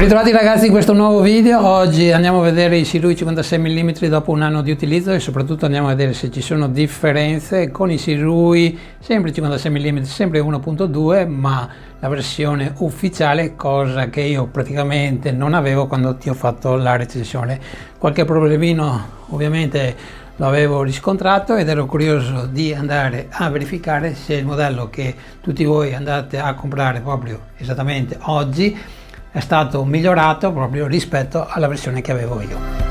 Ritrovati ragazzi in questo nuovo video. Oggi andiamo a vedere i Sirui 56 mm dopo un anno di utilizzo e soprattutto andiamo a vedere se ci sono differenze con i Sirui sempre 56 mm, sempre 1.2, ma la versione ufficiale, cosa che io praticamente non avevo quando ti ho fatto la recensione. Qualche problemino ovviamente lo avevo riscontrato ed ero curioso di andare a verificare se il modello che tutti voi andate a comprare proprio esattamente oggi è stato migliorato proprio rispetto alla versione che avevo io.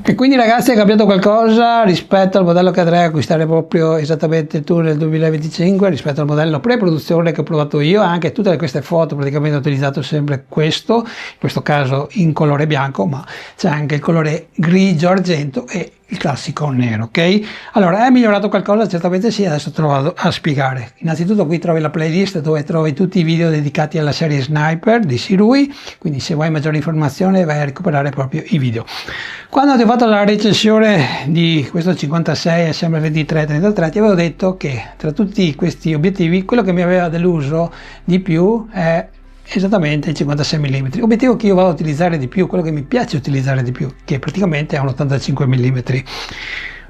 E quindi ragazzi, è cambiato qualcosa rispetto al modello che andrei a acquistare proprio esattamente tu nel 2025 rispetto al modello pre-produzione che ho provato io. Anche tutte queste foto praticamente ho utilizzato sempre questo, in questo caso in colore bianco, ma c'è anche il colore grigio argento e il classico nero, ok? Allora, è migliorato qualcosa? Certamente sì, adesso te lo vado a spiegare. Innanzitutto qui trovi la playlist dove trovi tutti i video dedicati alla serie Sniper di Sirui, quindi se vuoi maggiore informazione vai a recuperare proprio i video. Quando ti ho fatto la recensione di questo 56 SM2333 ti avevo detto che tra tutti questi obiettivi quello che mi aveva deluso di più è esattamente il 56 mm, obiettivo che io vado a utilizzare di più, quello che mi piace utilizzare di più, che praticamente è un 85 mm.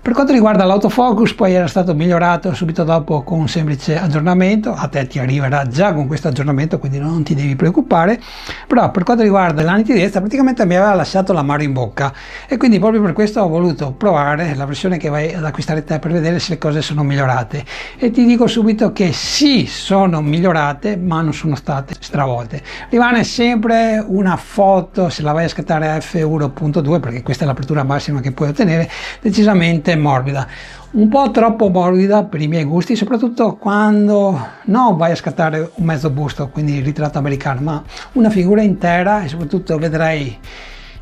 Per quanto riguarda l'autofocus, poi era stato migliorato subito dopo con un semplice aggiornamento, a te ti arriverà già con questo aggiornamento, quindi non ti devi preoccupare. Però per quanto riguarda la nitidezza, praticamente mi aveva lasciato l'amaro in bocca e quindi proprio per questo ho voluto provare la versione che vai ad acquistare te per vedere se le cose sono migliorate. E ti dico subito che sì, sono migliorate, ma non sono state stravolte. Rimane sempre una foto, se la vai a scattare a f1.2, perché questa è l'apertura massima che puoi ottenere, decisamente morbida, un po' troppo morbida per i miei gusti, soprattutto quando non vai a scattare un mezzo busto, quindi il ritratto americano, ma una figura intera, e soprattutto vedrai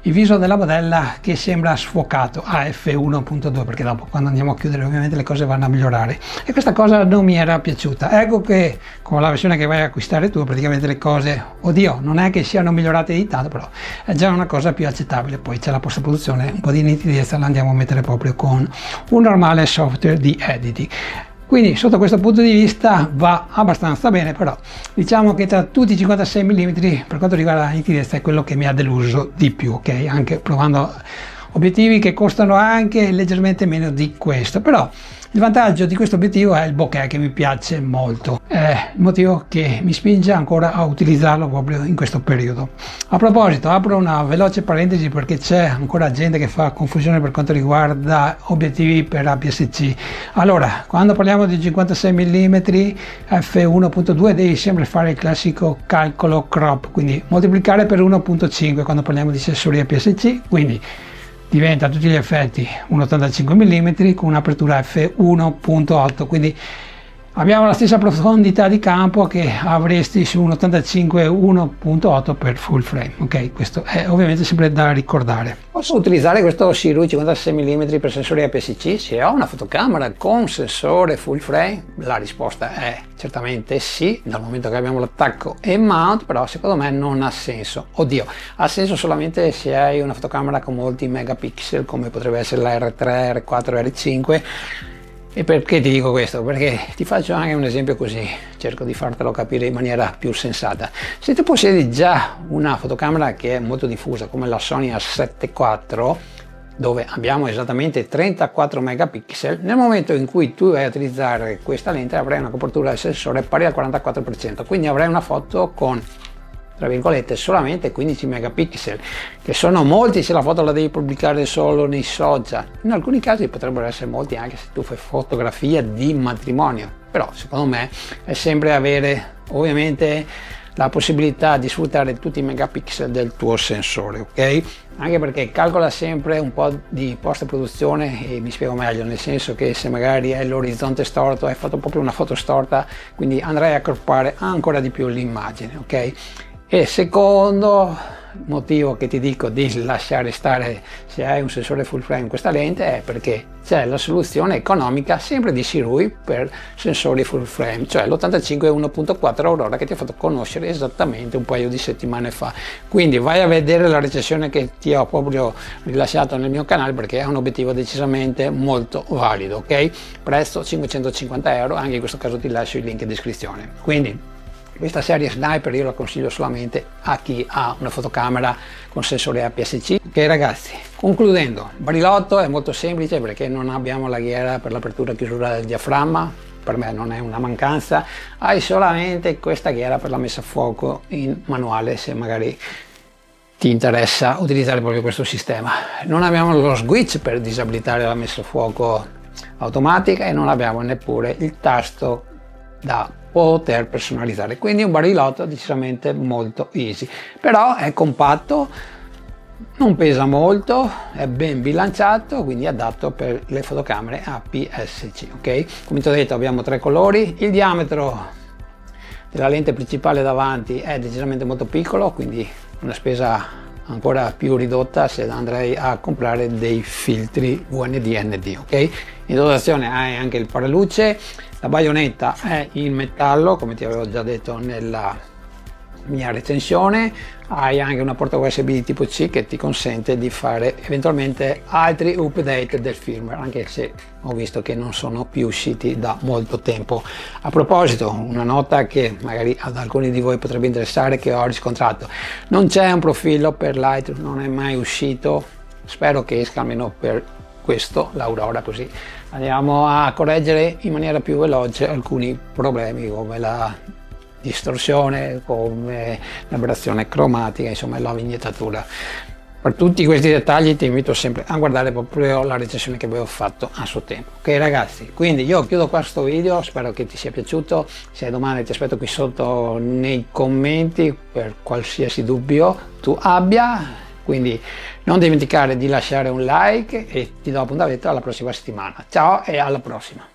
il viso della modella che sembra sfocato a f1.2, perché dopo quando andiamo a chiudere ovviamente le cose vanno a migliorare e questa cosa non mi era piaciuta. Ecco che con la versione che vai a acquistare tu praticamente le cose, oddio, non è che siano migliorate di tanto, però è già una cosa più accettabile. Poi c'è la post produzione, un po' di nitidezza la andiamo a mettere proprio con un normale software di editing. Quindi sotto questo punto di vista va abbastanza bene, però diciamo che tra tutti i 56 mm per quanto riguarda la nitidezza è quello che mi ha deluso di più, ok? Anche provando obiettivi che costano anche leggermente meno di questo, però il vantaggio di questo obiettivo è il bokeh che mi piace molto, è il motivo che mi spinge ancora a utilizzarlo proprio in questo periodo. A proposito, apro una veloce parentesi perché c'è ancora gente che fa confusione per quanto riguarda obiettivi per APS-C. Allora, quando parliamo di 56 mm f1.2 devi sempre fare il classico calcolo crop, quindi moltiplicare per 1.5 quando parliamo di sensori APS-C, quindi diventa a tutti gli effetti un 85 mm con un'apertura f1.8, quindi Abbiamo la stessa profondità di campo che avresti su un 85 1.8 per full frame, ok? Questo è ovviamente sempre da ricordare. Posso utilizzare questo Sirui 56 mm per sensore APS-C se ho una fotocamera con sensore full frame? La risposta è certamente sì, dal momento che abbiamo l'attacco e mount, però secondo me non ha senso. Oddio, ha senso solamente se hai una fotocamera con molti megapixel come potrebbe essere la R3, R4, R5. E perché ti dico questo? Perché ti faccio anche un esempio così cerco di fartelo capire in maniera più sensata. Se tu possiedi già una fotocamera che è molto diffusa come la Sony A7 IV, dove abbiamo esattamente 34 megapixel, nel momento in cui tu vai a utilizzare questa lente avrai una copertura del sensore pari al 44%, quindi avrai una foto con, tra virgolette, solamente 15 megapixel, che sono molti se la foto la devi pubblicare solo nei social. In alcuni casi potrebbero essere molti anche se tu fai fotografia di matrimonio, però secondo me è sempre avere ovviamente la possibilità di sfruttare tutti i megapixel del tuo sensore, ok? Anche perché calcola sempre un po' di post produzione, e mi spiego meglio, nel senso che se magari è l'orizzonte storto, hai fatto proprio una foto storta, quindi andrai a croppare ancora di più l'immagine, ok? E secondo motivo che ti dico di lasciare stare se hai un sensore full frame questa lente è perché c'è la soluzione economica sempre di Sirui per sensori full frame, cioè l'85 1.4 Aurora che ti ho fatto conoscere esattamente un paio di settimane fa. Quindi vai a vedere la recensione che ti ho proprio rilasciato nel mio canale perché è un obiettivo decisamente molto valido, ok? Prezzo 550 euro, anche in questo caso ti lascio il link in descrizione. Quindi questa serie Sniper io la consiglio solamente a chi ha una fotocamera con sensore APS-C. Ok ragazzi, concludendo, barilotto è molto semplice perché non abbiamo la ghiera per l'apertura e chiusura del diaframma, per me non è una mancanza, hai solamente questa ghiera per la messa a fuoco in manuale se magari ti interessa utilizzare proprio questo sistema. Non abbiamo lo switch per disabilitare la messa a fuoco automatica e non abbiamo neppure il tasto da poter personalizzare, quindi un barilotto decisamente molto easy, però è compatto, non pesa molto, è ben bilanciato, quindi adatto per le fotocamere APS-C, ok? Come ti ho detto abbiamo tre colori, il diametro della lente principale davanti è decisamente molto piccolo, quindi una spesa ancora più ridotta se andrei a comprare dei filtri VND-ND, ok? In dotazione hai anche il paraluce, la baionetta è in metallo come ti avevo già detto nella mia recensione, hai anche una porta USB di tipo C che ti consente di fare eventualmente altri update del firmware, anche se ho visto che non sono più usciti da molto tempo. A proposito, una nota che magari ad alcuni di voi potrebbe interessare che ho riscontrato: non c'è un profilo per Lightroom, non è mai uscito, spero che esca almeno per questo, l'Aurora, così andiamo a correggere in maniera più veloce alcuni problemi come la distorsione, come l'aberrazione cromatica, insomma la vignettatura. Per tutti questi dettagli ti invito sempre a guardare proprio la recensione che avevo fatto a suo tempo. Ok ragazzi, quindi io chiudo qua questo video, spero che ti sia piaciuto. Se hai domande ti aspetto qui sotto nei commenti per qualsiasi dubbio tu abbia, quindi non dimenticare di lasciare un like e ti do appuntamento alla prossima settimana. Ciao e alla prossima!